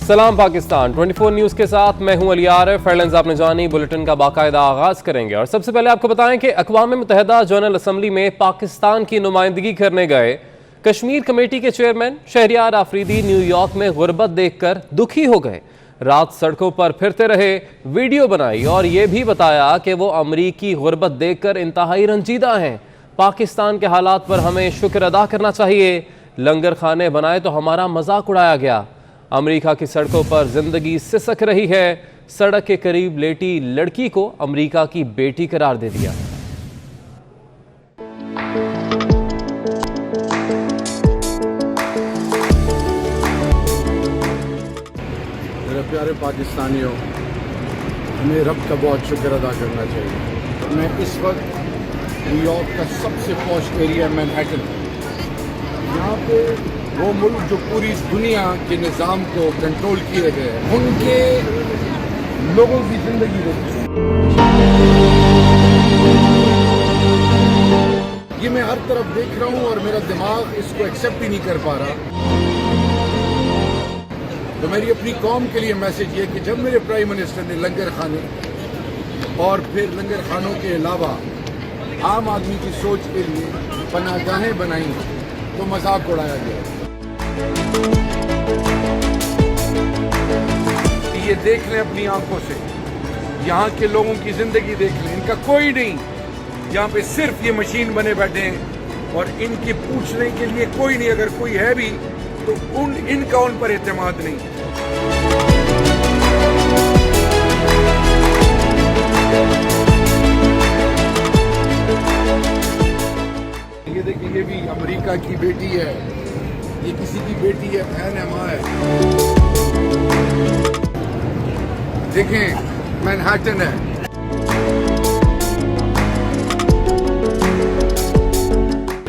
सलाम पाकिस्तान 24 न्यूज़ के साथ मैं हूं अली आरिफ। हेडलाइंस आपने जानी, बुलेटिन का बाकायदा आगाज करेंगे और सबसे पहले आपको बताएं कि अक़वाम मुत्तहिदा जनरल असम्बली में पाकिस्तान की नुमाइंदगी करने गए कश्मीर कमेटी के चेयरमैन शहरियार आफरीदी न्यूयॉर्क में गुर्बत देखकर दुखी हो गए। रात सड़कों पर फिरते रहे, वीडियो बनाई और ये भी बताया कि वो अमरीकी गुर्बत देखकर इंतहाई रंजीदा हैं। पाकिस्तान के हालात पर हमें शुक्र अदा करना चाहिए, लंगर खाने बनाए तो हमारा मजाक उड़ाया गया। अमेरिका की सड़कों पर जिंदगी सिसक रही है, सड़क के करीब लेटी लड़की को अमेरिका की बेटी करार दे दिया। मेरे प्यारे पाकिस्तानियों, हमें रब का बहुत शुक्र अदा करना चाहिए। मैं इस वक्त न्यूयॉर्क का सबसे पॉश एरिया मैनहट्टन, यहाँ पे वो मुल्क जो पूरी दुनिया के निज़ाम को कंट्रोल किए गए हैं, उनके लोगों की जिंदगी देखिए। ये मैं हर तरफ देख रहा हूँ और मेरा दिमाग इसको एक्सेप्ट ही नहीं कर पा रहा। तो मेरी अपनी कौम के लिए मैसेज ये कि जब मेरे प्राइम मिनिस्टर ने लंगर खाने और फिर लंगर खानों के अलावा आम आदमी की सोच के लिए पनाहगाहें बनाई तो मजाक उड़ाया गया। ये देख लें अपनी आंखों से, यहाँ के लोगों की जिंदगी देख लें, इनका कोई नहीं, यहाँ पे सिर्फ ये मशीन बने बैठे हैं और इनकी पूछने के लिए कोई नहीं। अगर कोई है भी तो इनका उन पर एतमाद नहीं। ये देखिए, ये भी अमेरिका की बेटी है, ये किसी की बेटी है, बहन है, माँ है। देखें, मैनहट्टन है।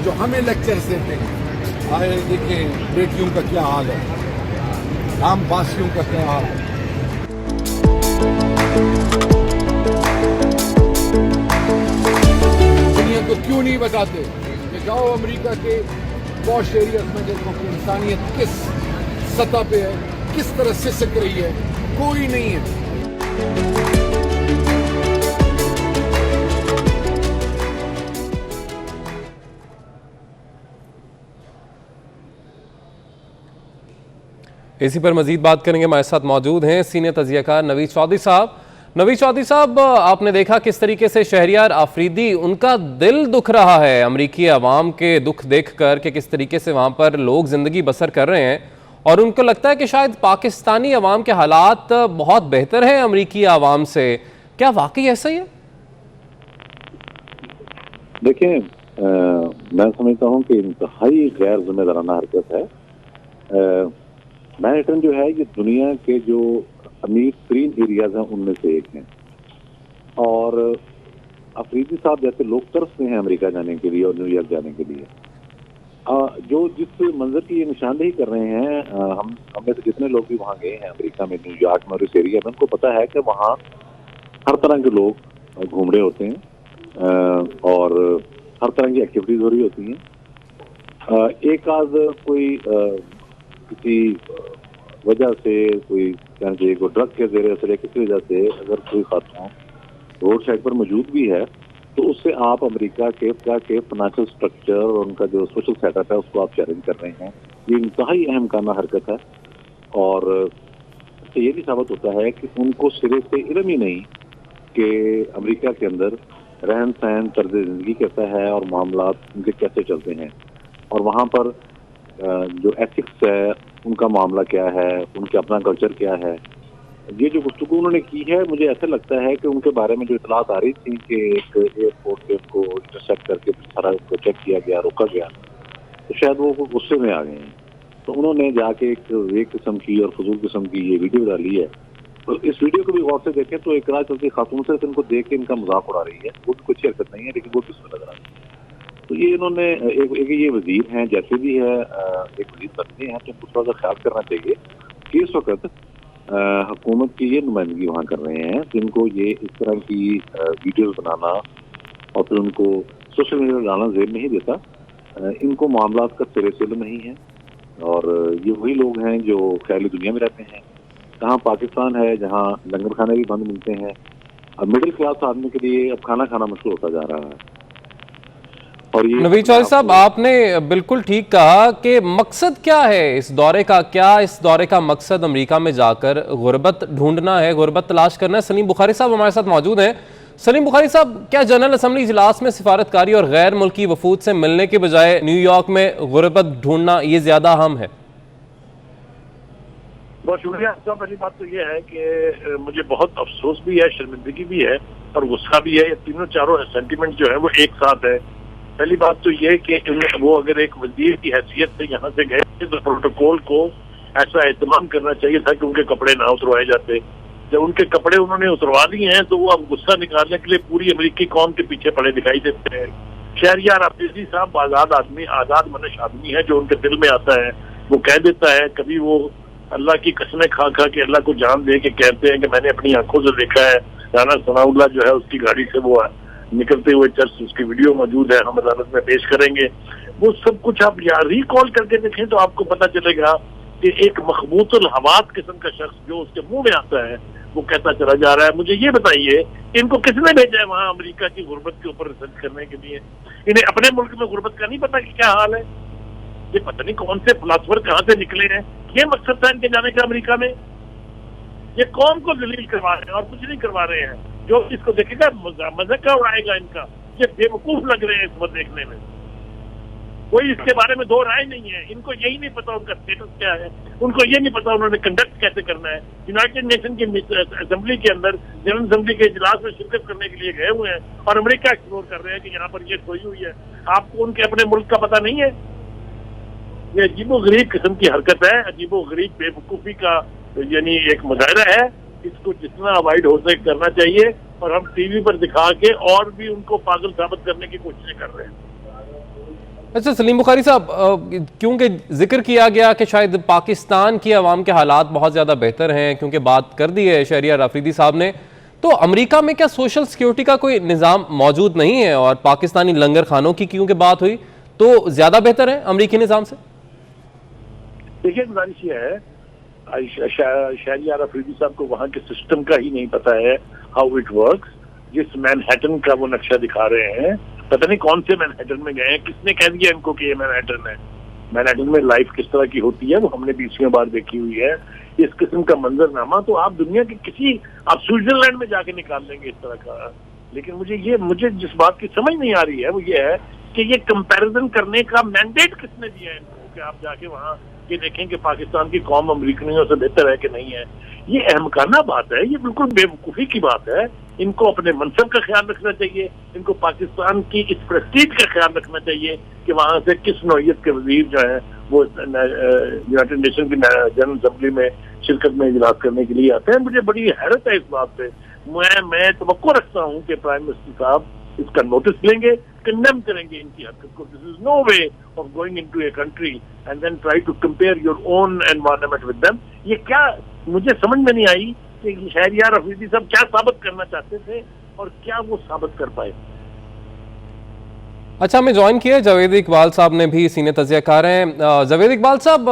जो हमें लेक्चर्स देते हैं, आए देखें बेटियों का क्या हाल है, आम वासियों का क्या हाल है। दुनिया को क्यों नहीं बताते कि जाओ अमेरिका के पॉश एरियाज में देखो कि इंसानियत किस सतह पे है, किस तरह से सिसक रही है। कोई नहीं है। इसी पर मजीद बात करेंगे। हमारे साथ मौजूद हैं सीनियर तजियाकार नवीद चौधरी साहब। नवीद चौधरी साहब, आपने देखा किस तरीके से शहरियार आफरीदी, उनका दिल दुख रहा है अमरीकी अवाम के दुख देखकर कि किस तरीके से वहाँ पर लोग ज़िंदगी बसर कर रहे हैं और उनको लगता है कि शायद पाकिस्तानी अवाम के हालात बहुत बेहतर हैं अमरीकी अवाम से। क्या वाकई ऐसा ही है? देखिए, मैं समझता हूँ कि इंतहाई गैर जिम्मेदाराना हरकत है। मैनहट्टन जो है ये दुनिया के जो अमीर तरीन एरियाज हैं उनमें से एक है और अफरीदी साहब जैसे लोग तरसते हैं अमेरिका जाने के लिए और न्यूयॉर्क जाने के लिए। जो जिस मंजर की ये निशानदेही कर रहे हैं, हम में से जितने लोग भी वहाँ गए हैं अमेरिका में, न्यूयॉर्क में और इस एरिया में, उनको पता है कि वहाँ हर तरह के लोग घूम रहे होते हैं और हर तरह की एक्टिविटीज हो रही होती हैं। एक आध कोई किसी वजह से, कोई ड्रग के ज़ेरे असर या किसी वजह से अगर कोई खातून रोड साइड पर मौजूद भी है तो उससे आप अमेरिका के फाइनेंशियल स्ट्रक्चर और उनका जो सोशल सेटअप है उसको आप चैलेंज कर रहे हैं। ये इंतहाई अहम काना हरकत है और इससे ये भी साबित होता है कि उनको सिरे से इल्म ही नहीं कि अमेरिका के अंदर रहन सहन, तर्ज जिंदगी कैसा है और मामला उनके कैसे चलते हैं और वहाँ पर जो एथिक्स है उनका मामला क्या है, उनके अपना कल्चर क्या है। ये जो गुफ्तगू उन्होंने की है, मुझे ऐसा लगता है कि उनके बारे में जो इतलात आ रही थी कि एक एयरपोर्ट पे उनको इंटरसेप्ट करके सारा उसको चेक किया गया, रोका गया, तो शायद वो गुस्से में आ गए हैं। तो उन्होंने जाके एक किस्म की और फजूल किस्म की ये वीडियो डाली है। तो इस वीडियो को भी गौर से देखें तो एक रात चलती खातून से इनको देख के इनका मजाक उड़ा रही है। वो भी कुछ हरकत नहीं है लेकिन वो भी उसमें नजर आ रही है। तो ये इन्होंने एक ये वजीर हैं, जैसे भी है एक वजीर बनते हैं तो थोड़ा सा ख्याल करना चाहिए कि इस वक्त हुकूमत की ये नुमाइंदगी वहाँ कर रहे हैं जिनको ये इस तरह की वीडियोस बनाना और फिर उनको सोशल मीडिया में डालना जेब नहीं देता। इनको मामलात का सिरे से इल्म नहीं है और ये वही लोग हैं जो ख्याली दुनिया में रहते हैं कहाँ पाकिस्तान है जहाँ लंगर खाने भी बंद मिलते हैं। अब मिडिल क्लास आदमी के लिए अब खाना खाना मुश्किल होता जा रहा है। और ये नवीद चौधरी साहब, आपने बिल्कुल ठीक कहा कि मकसद क्या है इस दौरे का? क्या इस दौरे का मकसद अमेरिका में जाकर गुर्बत ढूंढना है, गुर्बत तलाश करना है? सलीम बुखारी साहब हमारे साथ मौजूद हैं। सलीम बुखारी साहब, क्या जनरल असम्बली इजलास में सिफारतकारी और गैर मुल्की वफूद से मिलने के बजाय न्यूयॉर्क में गुर्बत ढूंढना ये ज्यादा अहम है? बहुत शुक्रिया आपका। पहली बात तो ये है कि मुझे बहुत अफसोस भी है, शर्मिंदगी भी है और गुस्सा भी है। ये तीनों चारों सेंटीमेंट जो है वो एक साथ है। पहली बात तो ये कि वो अगर एक वजीर की हैसियत से यहाँ से गए तो प्रोटोकॉल को ऐसा एहतमाम करना चाहिए था कि उनके कपड़े ना उतरवाए जाते। जब उनके कपड़े उन्होंने उतरवा दिए हैं तो वो अब गुस्सा निकालने के लिए पूरी अमेरिकी कौम के पीछे पड़े दिखाई देते हैं। शहरियार अफरीदी साहब आजाद आदमी, आजाद मनश आदमी है। जो उनके दिल में आता है वो कह देता है। कभी वो अल्लाह की कसमें खा खा के अल्लाह को जान दे के कहते हैं कि मैंने अपनी आंखों से देखा है राना सनाउल्लाह जो है उसकी गाड़ी से वो निकलते हुए चर्च, उसकी वीडियो मौजूद है, हम अदालत में पेश करेंगे। वो सब कुछ आप रिकॉल करके देखें तो आपको पता चलेगा कि एक मखबूतुल हवात किस्म का शख्स जो उसके मुंह में आता है वो कहता चला जा रहा है। मुझे ये बताइए, इनको किसने भेजा है वहां अमेरिका की गुर्बत के ऊपर रिसर्च करने के लिए? इन्हें अपने मुल्क में गुर्बत का नहीं पता कि क्या हाल है? ये पता नहीं कौन से फिलासफर कहाँ से निकले हैं। ये मकसद था इनके जाने का अमेरिका में? ये कौम को जलील करवा रहे हैं और कुछ नहीं करवा रहे हैं। जो इसको देखेगा मजा क्या उड़ाएगा इनका। ये बेवकूफ लग रहे हैं इस वक्त देखने में। कोई इसके बारे में दो राय नहीं है। इनको यही नहीं पता उनका स्टेटस क्या है, उनको ये नहीं पता उन्होंने कंडक्ट कैसे करना है। यूनाइटेड नेशन की असेंबली के अंदर, जनरल असेंबली के इजलास में शिरकत करने के लिए गए हुए हैं और अमेरिका एक्सप्लोर कर रहे हैं कि यहाँ पर ये सोई हुई है। आपको उनके अपने मुल्क का पता नहीं है? ये अजीबो गरीब किस्म की हरकत है, अजीबो गरीब बेवकूफी का यानी एक मुजाहरा है। इसको जितना अवॉइड हो सके करना चाहिए और हम टीवी पर दिखा के और भी उनको पागल साबित करने की कोशिश कर रहे हैं। अच्छा सलीम बुखारी साहब, क्योंकि जिक्र किया गया कि शायद पाकिस्तान की आवाम के हालात बहुत ज़्यादा बेहतर हैं, क्योंकि बात कर दी है शहरियार अफरीदी साहब ने, तो अमेरिका में क्या सोशल सिक्योरिटी का कोई निज़ाम मौजूद नहीं है? और पाकिस्तानी लंगर खानों की क्योंकि बात हुई तो ज़्यादा बेहतर है अमेरिकी निज़ाम से? देखिए, गुजारिश ये है, शहरियार अफरीदी साहब को वहाँ के सिस्टम का ही नहीं पता है, हाउ इट वर्क्स। जिस मैनहट्टन का वो नक्शा दिखा रहे हैं, पता नहीं कौन से मैनहट्टन में गए हैं, किसने कह दिया इनको कि ये मैनहट्टन है। मैनहट्टन में लाइफ किस तरह की होती है वो हमने 20वीं बार देखी हुई है। इस किस्म का मंजरनामा तो आप दुनिया के किसी, आप स्विट्जरलैंड में जाके निकाल लेंगे इस तरह का। लेकिन मुझे जिस बात की समझ नहीं आ रही है वो ये है कि ये कंपैरिजन करने का मैंडेट किसने दिया है इनको कि आप जाके वहाँ ये देखें कि पाकिस्तान की कौम अमरीकनियों से बेहतर है कि नहीं है। ये अहमकाना बात है, ये बिल्कुल बेवकूफ़ी की बात है। इनको अपने मनसब का ख्याल रखना चाहिए, इनको पाकिस्तान की इस प्रेस्टीज का ख्याल रखना चाहिए कि वहाँ से किस नौइयत के वजीर जो है वो यूनाइटेड नेशन की जनरल असेंबली में शिरकत में इजलास करने के लिए आते हैं। मुझे बड़ी हैरत है इस बात से। मैं तवक्को रखता हूँ कि प्राइम मिनिस्टर साहब इसका नोटिस लेंगे, कंडेम करेंगे इनकी हरकत को। This is no way of going into a country and then try to compare your own environment with them. ये क्या, मुझे समझ में नहीं आई कि शहरियार अफरीदी साहब क्या साबित करना चाहते थे और क्या वो साबित कर पाए। अच्छा, हमें ज्वाइन किया जावेद इकबाल साहब ने भी सीने तज़ियाकार हैं। जावेद इकबाल साहब,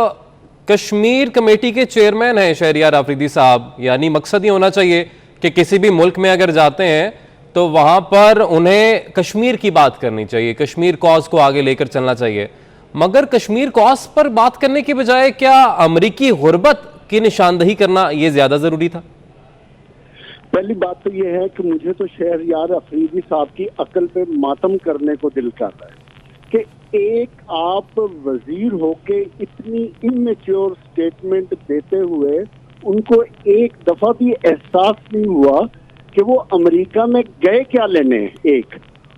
कश्मीर कमेटी के चेयरमैन हैं शहरियार अफरीदी साहब, यानी मकसद ये होना चाहिए कि किसी भी मुल्क में अगर जाते हैं तो वहाँ पर उन्हें कश्मीर की बात करनी चाहिए, कश्मीर कॉज को आगे लेकर चलना चाहिए। मगर कश्मीर कॉज पर बात करने के बजाय क्या अमरीकी गुर्बत की निशानदही करना ये ज़्यादा ज़रूरी था? पहली बात तो ये है कि मुझे तो शहरियार अफरीदी साहब की अकल पे मातम करने को दिल कर रहा है कि एक आप वजीर होके इतनी इमेच्योर स्टेटमेंट देते हुए उनको एक दफा भी एहसास नहीं हुआ कि वो अमेरिका में गए क्या लेने, एक।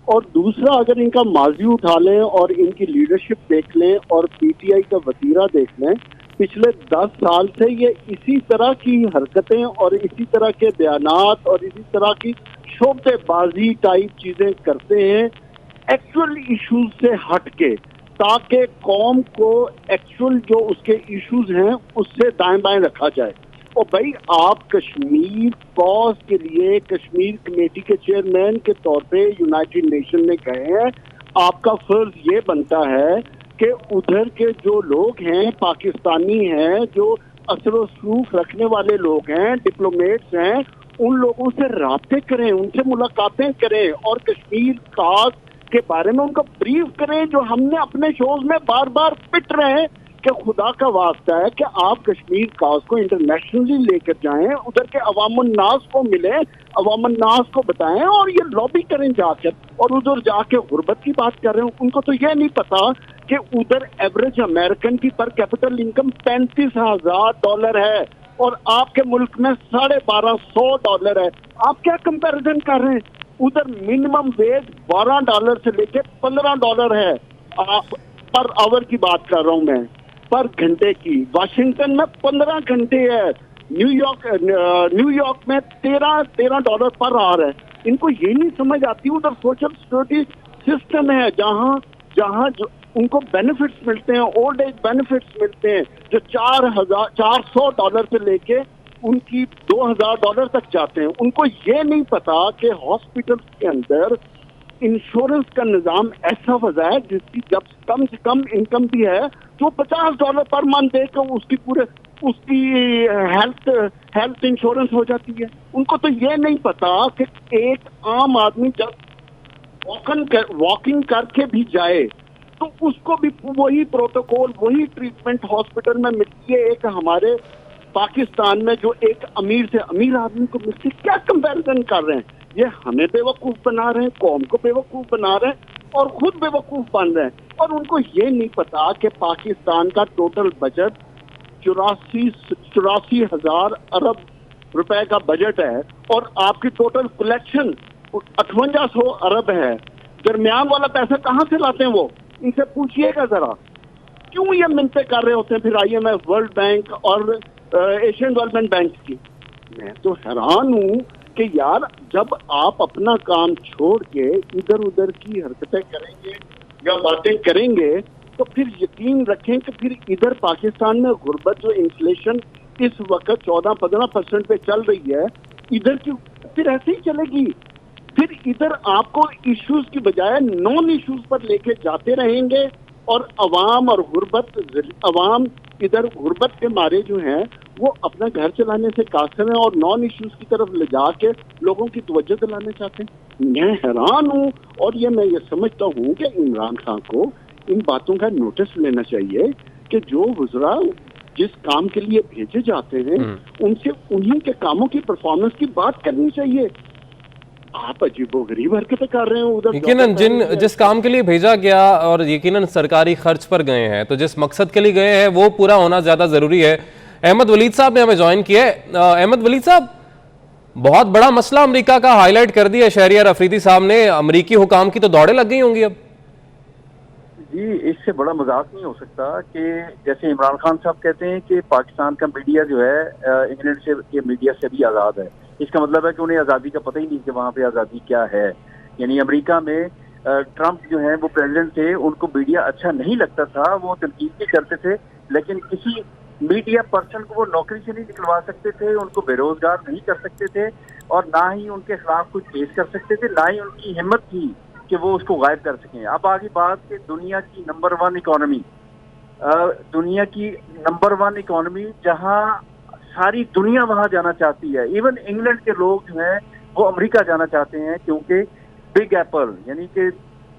और दूसरा, अगर इनका माजी उठा लें और इनकी लीडरशिप देख लें और पीटीआई का वतीरा देख लें, पिछले 10 साल से ये इसी तरह की हरकतें और इसी तरह के बयानात और इसी तरह की शोबेबाजी टाइप चीजें करते हैं एक्चुअल इश्यूज से हट के, ताकि कौम को एक्चुअल जो उसके इश्यूज हैं उससे दाएं बाएं रखा जाए। और भाई, आप कश्मीर कॉज के लिए कश्मीर कमेटी के चेयरमैन के तौर पे यूनाइटेड नेशन में गए हैं। आपका फर्ज ये बनता है कि उधर के जो लोग हैं, पाकिस्तानी हैं, जो असर रसूख रखने वाले लोग हैं, डिप्लोमेट्स हैं, उन लोगों से राब्ते करें, उनसे मुलाकातें करें और कश्मीर खास के बारे में उनको ब्रीफ करें, जो हमने अपने शोज में बार बार पिट रहे हैं कि खुदा का वास्ता है कि आप कश्मीर खास को इंटरनेशनली लेकर जाएं, उधर के अवामुन नास को मिले, अवामुन नास को बताएं और ये लॉबी करें जाकर, और उधर जाके गुर्बत की बात कर रहे हैं। उनको तो ये नहीं पता कि उधर एवरेज अमेरिकन की पर कैपिटल इनकम $35,000 है और आपके मुल्क में $1,250 है। आप क्या कंपैरिजन कर रहे हैं? उधर मिनिमम वेज $12 से लेके $15 है। आप पर आवर की बात कर रहा हूं मैं, पर घंटे की। वाशिंगटन में 15 घंटे है, न्यूयॉर्क में $13 पर आवर है। इनको ये नहीं समझ आती, उधर सोशल सिक्योरिटी सिस्टम है जहां उनको बेनिफिट्स मिलते हैं, ओल्ड एज बेनिफिट्स मिलते हैं, जो $400 से लेके उनकी $2,000 तक जाते हैं। उनको ये नहीं पता कि हॉस्पिटल के अंदर इंश्योरेंस का निजाम ऐसा वजह है जिसकी जब कम से कम इनकम भी है जो $50 पर मंथ देकर उसकी हेल्थ इंश्योरेंस हो जाती है। उनको तो ये नहीं पता कि एक आम आदमी जब वॉकिंग करके भी जाए तो उसको भी वही प्रोटोकॉल, वही ट्रीटमेंट हॉस्पिटल में मिलती है एक हमारे पाकिस्तान में जो एक अमीर से अमीर आदमी को मिलती है। क्या कंपैरिजन कर रहे हैं? ये हमें बेवकूफ बना रहे हैं, कौम को बेवकूफ बना रहे हैं और खुद बेवकूफ बन रहे हैं। और उनको ये नहीं पता कि पाकिस्तान का टोटल बजट 84,000 अरब रुपए का बजट है और आपकी टोटल कलेक्शन 5800 अरब है। दरमियान वाला पैसा कहाँ से लाते हैं वो? इनसे पूछिएगा जरा। क्यों ये मिन्नतें कर रहे होते हैं फिर IMF, वर्ल्ड बैंक और एशियन डेवलपमेंट बैंक की? मैं तो हैरान हूँ कि यार जब आप अपना काम छोड़ के इधर उधर की हरकतें करेंगे या बातें करेंगे तो फिर यकीन रखें कि फिर इधर पाकिस्तान में गुर्बत जो इन्फ्लेशन इस वक्त 14-15% पे चल रही है, इधर की फिर ऐसे ही चलेगी। फिर इधर आपको इश्यूज की बजाय नॉन इश्यूज पर लेके जाते रहेंगे और अवाम और अवाम इधर गुर्बत के मारे जो हैं वो अपना घर चलाने से कासिर हैं और नॉन इश्यूज की तरफ ले जाके लोगों की तवज्जो दिलाना चाहते हैं। मैं हैरान हूँ और मैं ये समझता हूँ कि इमरान खान को इन बातों का नोटिस लेना चाहिए कि जो वज़रा जिस काम के लिए भेजे जाते हैं उनसे उन्हीं के कामों की परफॉर्मेंस की बात करनी चाहिए। आप अजीबोगरीब हरकतें कर रहे हैं उधर। यकीनन जिस काम के लिए भेजा गया और यकीनन सरकारी खर्च पर गए हैं तो जिस मकसद के लिए गए हैं वो पूरा होना ज्यादा जरूरी है। अहमद वलीद साहब ने हमें ज्वाइन किया है। अहमद वलीद साहब, बहुत बड़ा मसला अमेरिका का हाईलाइट कर दिया शहरियार अफरीदी साहब ने। अमेरिकी हुकाम की तो दौड़े लग गई होंगी अब। जी, इससे बड़ा मजाक नहीं हो सकता कि जैसे इमरान खान साहब कहते हैं कि पाकिस्तान का मीडिया जो है इंग्लैंड से के मीडिया से भी आज़ाद है। इसका मतलब है कि उन्हें आज़ादी का पता ही नहीं कि वहाँ पे आज़ादी क्या है। यानी अमेरिका में ट्रंप जो है वो प्रेसिडेंट थे, उनको मीडिया अच्छा नहीं लगता था, वो तनकीद भी करते थे, लेकिन किसी मीडिया पर्सन को वो नौकरी से नहीं निकलवा सकते थे, उनको बेरोजगार नहीं कर सकते थे और ना ही उनके खिलाफ कुछ केस कर सकते थे, ना ही उनकी हिम्मत थी कि वो उसको गायब कर सकें। अब आगे बात कि दुनिया की नंबर 1 इकोनॉमी जहां सारी दुनिया वहां जाना चाहती है। इवन इंग्लैंड के लोग जो हैं वो अमेरिका जाना चाहते हैं क्योंकि बिग एप्पल यानी कि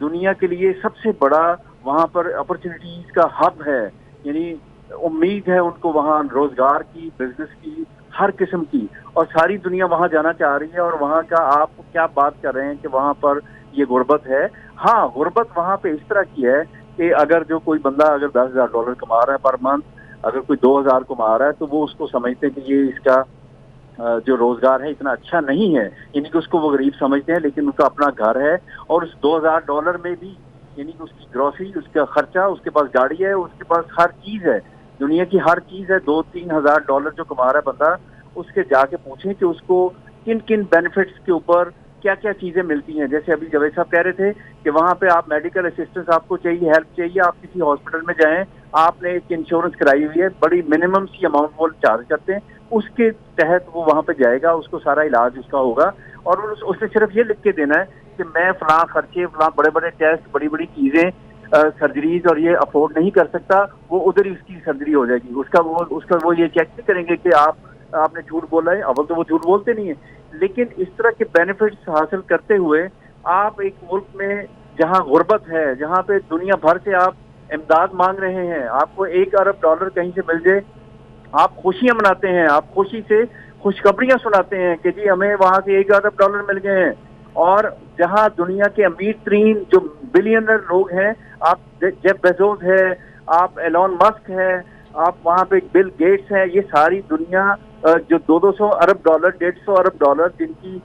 दुनिया के लिए सबसे बड़ा वहां पर अपॉर्चुनिटीज का हब है। यानी उम्मीद है उनको वहां रोजगार की, बिजनेस की, हर किस्म की, और सारी दुनिया वहां जाना चाह रही है। और वहां का आप क्या बात कर रहे हैं कि वहां पर ये गुर्बत है। हाँ, गुर्बत वहां पे इस तरह की है कि अगर जो कोई बंदा अगर $10,000 कमा रहा है पर मंथ, अगर कोई 2,000 कमा रहा है तो वो उसको समझते हैं कि ये इसका जो रोजगार है इतना अच्छा नहीं है, यानी कि उसको वो गरीब समझते हैं, लेकिन उनका अपना घर है और उस $2,000 में भी यानी कि उसकी ग्रोसरी, उसका खर्चा, उसके पास गाड़ी है, उसके पास हर चीज है, दुनिया की हर चीज है। $2-3,000 जो कमा रहा है बंदा, उसके जाके पूछें कि उसको किन किन बेनिफिट्स के ऊपर क्या क्या चीजें मिलती हैं। जैसे अभी जावेद साहब कह रहे थे कि वहां पे आप मेडिकल असिस्टेंस आपको चाहिए, हेल्प चाहिए, आप किसी हॉस्पिटल में जाएं, आपने एक इंश्योरेंस कराई हुई है, बड़ी मिनिमम सी अमाउंट वो चार्ज करते हैं, उसके तहत वो वहां पे जाएगा, उसको सारा इलाज उसका होगा और उसने सिर्फ ये लिख के देना है कि मैं फलां खर्चे, फलां बड़े बड़े टेस्ट, बड़ी बड़ी चीजें सर्जरीज और ये अफोर्ड नहीं कर सकता, वो उधर ही उसकी सर्जरी हो जाएगी। उसका वो ये चेक नहीं करेंगे कि आपने झूठ बोला है। अव्वल तो वो झूठ बोलते नहीं है, लेकिन इस तरह के बेनिफिट्स हासिल करते हुए आप एक मुल्क में जहां गुर्बत है, जहां पे दुनिया भर से आप इमदाद मांग रहे हैं, आपको $1 अरब कहीं से मिल जाए, आप खुशियां मनाते हैं, आप खुशी से खुशखबरियां सुनाते हैं कि जी हमें वहां के $1 अरब मिल गए हैं। और जहां दुनिया के अमीर तरीन जो बिलियनर लोग हैं, आप जेफ बेजोस है, आप एलॉन मस्क है, आप वहां पे बिल गेट्स हैं, ये सारी दुनिया जो 200 अरब डॉलर, $150 अरब जिनकी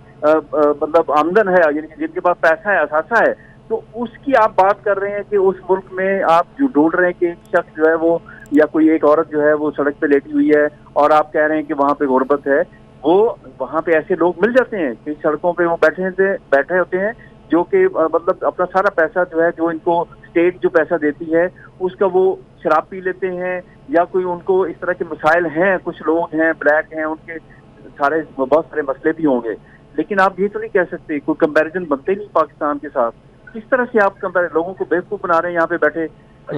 मतलब आमदन है, यानी कि जिनके पास पैसा है, असासा है, तो उसकी आप बात कर रहे हैं कि उस मुल्क में आप जो ढूंढ रहे हैं कि एक शख्स जो है वो, या कोई एक औरत जो है वो सड़क पे लेटी हुई है, और आप कह रहे हैं कि वहां पे गुर्बत है। वो वहां पे ऐसे लोग मिल जाते हैं कि सड़कों पे वो बैठे होते हैं, जो कि मतलब अपना सारा पैसा जो है, जो इनको स्टेट जो पैसा देती है, उसका वो शराब पी लेते हैं, या कोई उनको इस तरह के मसाइल हैं, कुछ लोग हैं ब्लैक हैं, उनके बहुत सारे मसले भी होंगे। लेकिन आप ये तो नहीं कह सकते, कोई कंपैरिजन बनते नहीं पाकिस्तान के साथ। किस तरह से आप लोगों को बेवकूफ बना रहे हैं यहाँ पे बैठे।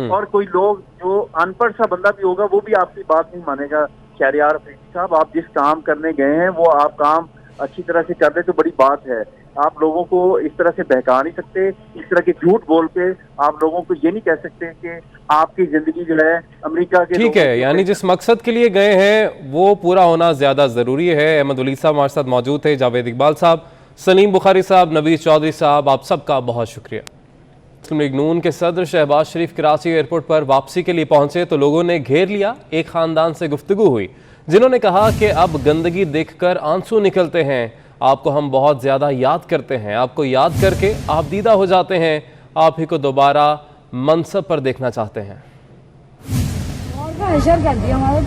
और कोई लोग जो अनपढ़ सा बंदा भी होगा, वो भी आपकी बात नहीं मानेगा। शहरयार अफरीदी साहब, आप जिस काम करने गए हैं वो आप काम अच्छी तरह से कर रहे तो बड़ी बात है। आप लोगों को इस तरह से बहका नहीं सकते, इस तरह के झूठ बोल के आप लोगों को ये नहीं कह सकते कि आपकी जिंदगी जो है अमेरिका के। ठीक है, यानी जिस मकसद के लिए गए हैं वो पूरा होना ज्यादा जरूरी है। अहमद वली साहब हमारे साथ मौजूद थे, जावेद इकबाल साहब, सलीम बुखारी साहब, नवीद चौधरी साहब, आप सबका बहुत शुक्रिया। मुस्लिम लीग नून के सदर शहबाज शरीफ कराची एयरपोर्ट पर वापसी के लिए पहुंचे तो लोगों ने घेर लिया। एक खानदान से गुफ्तगू हुई जिन्होंने कहा कि अब गंदगी देखकर आंसू निकलते हैं, आपको हम बहुत ज़्यादा याद करते हैं, आपको याद करके आप दीदा हो जाते हैं, आप ही को दोबारा मनसब पर देखना चाहते हैं। और का हशर कर दिया, हमारे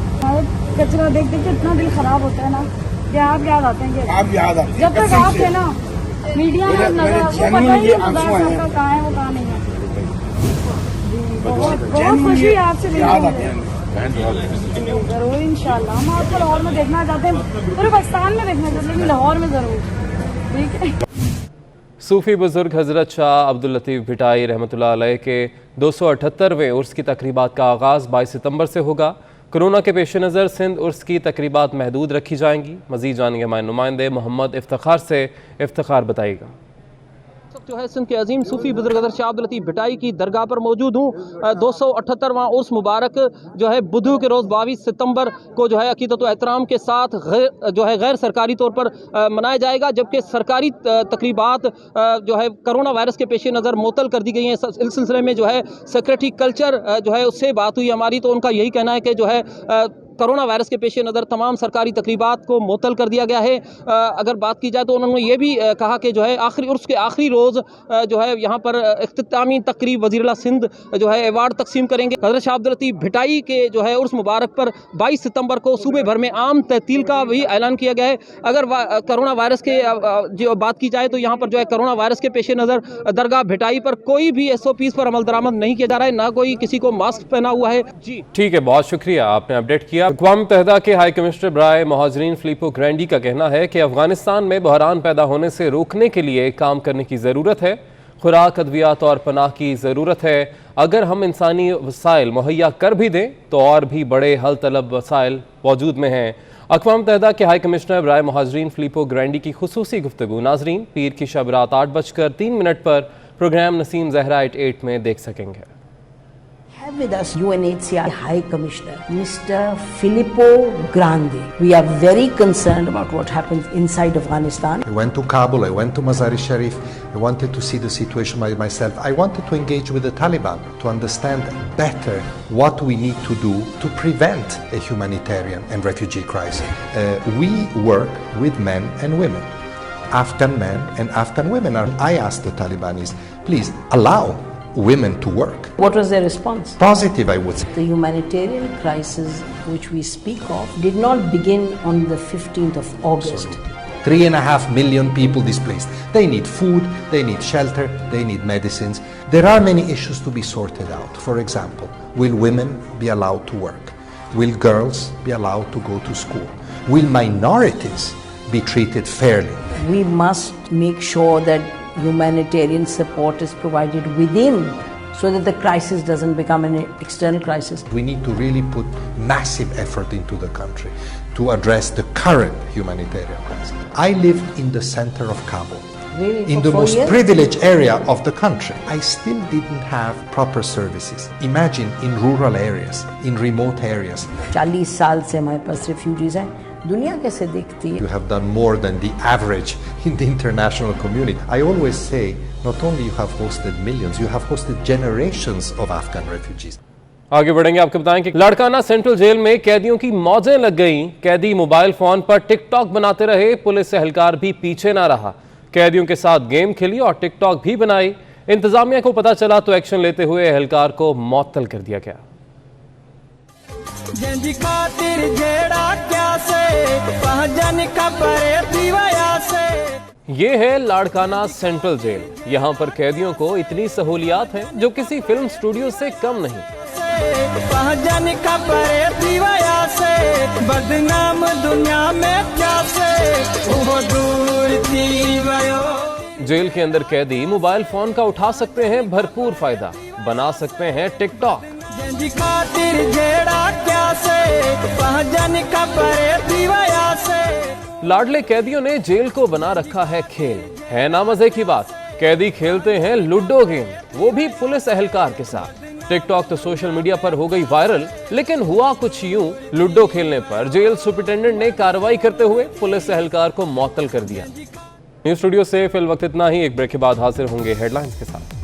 कचरा देख देख के इतना दिल खराब होता है ना कि आप याद आते हैं कि आप याद आते हैं। जब तक आप थे ना मीडिया में नजर, वो पता ही नहीं होता है कहाँ है वो कहाँ नहीं है। बहुत खुशी है आपसे जरूर, इंशाल्लाह हम आपको लाहौर में देखना चाहते हैं, पूरे पाकिस्तान में देखना चाहते हैं, लेकिन लाहौर में जरूर। ठीक है। सूफी बुजुर्ग हजरत शाह अब्दुल लतीफ़ भिटाई रहमतुल्लाह अलैह के 278वें उर्स की तकरीबात का आगाज़ 22 सितंबर से होगा। कोरोना के पेश नज़र सिंध उर्स की तकरीबात महदूद रखी जाएंगी। मज़ीद जानेंगे हमारे नुमाइंदे मोहम्मद इफ्तिखार से। इफ्तिखार बताइएगा। जो है सिंध के अजीम सूफी बुजुर्ग हज़रत शाह अब्दुल लतीफ़ भिटाई की दरगाह पर मौजूद हूँ। 278वां उर्स मुबारक जो है बुधवार के रोज़ 22 सितंबर को जो है अक़ीदत व एहतराम के साथ गैर सरकारी तौर पर मनाया जाएगा, जबकि सरकारी तकरीबात जो है कोरोना वायरस के पेश नज़र मुअत्तल कर दी गई हैं। इस सिलसिले में जो है सेक्रेटरी कल्चर जो है उससे बात हुई हमारी, तो उनका यही कहना है कि जो है कोरोना वायरस के पेश नज़र तमाम सरकारी तकरीबात को मुअत्तल कर दिया गया है। अगर बात की जाए तो उन्होंने ये भी कहा कि जो है उर्स के आखिरी रोज़ जो है यहाँ पर इख्तितामी तकरीब वज़ीर-ए-आला सिंध जो है अवार्ड तकसीम करेंगे। हज़रत शाह अब्दुल लतीफ़ भिटाई के जो है उर्स मुबारक पर 22 सितंबर को सूबे भर में आम तहतील का भी ऐलान किया गया है। अगर कोरोना वायरस के जो बात की जाए तो यहाँ पर जो है कोरोना वायरस के पेश नज़र दरगाह भिटाई पर कोई भी SOPs पर अमल दरामद नहीं किया जा रहा है, ना कोई किसी को मास्क पहना हुआ है। जी ठीक है, बहुत शुक्रिया, आपने अपडेट किया। अक़वाम मुत्तहिदा के हाई कमिश्नर बराए महाजरीन फिलिपो ग्रैंडी का कहना है कि अफगानिस्तान में बहरान पैदा होने से रोकने के लिए काम करने की ज़रूरत है। खुराक, अद्वियात और पनाह की ज़रूरत है। अगर हम इंसानी वसाइल मुहैया कर भी दें तो और भी बड़े हल तलब वसाइल वजूद में हैं। अक़वाम मुत्तहिदा के हाई कमिश्नर बराए महाजरीन फिलिपो ग्रैंडी की खुसूसी गुफ्तगू नाजरीन पीर की शब रात 8:03 पर प्रोग्राम नसीम ज़हरा 8 में देख सकेंगे। Have with us UNHCR High Commissioner Mr. Filippo Grandi. We are very concerned about what happens inside Afghanistan. I went to Kabul, I went to Mazar-e Sharif, I wanted to see the situation by myself. I wanted to engage with the Taliban to understand better what we need to do to prevent a humanitarian and refugee crisis. We work with men and women, Afghan men and Afghan women. I asked the Talibanis, please allow women to work. What was their response? Positive, I would say. The humanitarian crisis which we speak of did not begin on the 15th of August. 3.5 million people displaced. They need food, they need shelter, they need medicines. There are many issues to be sorted out. For example, will women be allowed to work? Will girls be allowed to go to school? Will minorities be treated fairly? We must make sure that humanitarian support is provided within so that the crisis doesn't become an external crisis. We need to really put massive effort into the country to address the current humanitarian crisis. I lived in the center of Kabul. Really, In for the 4 most years? privileged area of the country. I still didn't have proper services. Imagine in rural areas, in remote areas. 40 साल से हमारे पास refugees हैं. दुनिया कैसे देखती है? You have done more than the average in the international community. I always say, not only you have hosted millions, you have hosted generations of Afghan refugees. आगे बढ़ेंगे, आपको बताएं कि लाड़काना सेंट्रल जेल में कैदियों की मौजें लग गईं। कैदी मोबाइल फोन पर टिकटॉक बनाते रहे, पुलिस एहलकार भी पीछे ना रहा। कैदियों के साथ गेम खेली और टिकटॉक भी बनाई। इंतजामिया को पता चला तो एक्शन लेते हुए एहलकार को मुअत्तल कर दिया गया। ये है लाड़काना सेंट्रल जेल। यहाँ पर कैदियों को इतनी सहूलियात हैं जो किसी फिल्म स्टूडियो से कम नहीं। बदनाम दुनिया में क्या से वो दूर थी गयो। जेल के अंदर कैदी मोबाइल फोन का उठा सकते हैं भरपूर फायदा, बना सकते हैं टिकटॉक। लाडले कैदियों ने जेल को बना रखा है खेल। है ना मजे की बात, कैदी खेलते हैं लूडो गेम, वो भी पुलिस एहलकार के साथ। टिकटॉक तो सोशल मीडिया पर हो गई वायरल, लेकिन हुआ कुछ यूं, लूडो खेलने पर जेल सुपरिटेंडेंट ने कार्रवाई करते हुए पुलिस एहलकार को मुअत्तल कर दिया। न्यूज़ स्टूडियो से फिल वक्त इतना ही। एक ब्रेक के बाद हाजिर होंगे हेडलाइंस के साथ।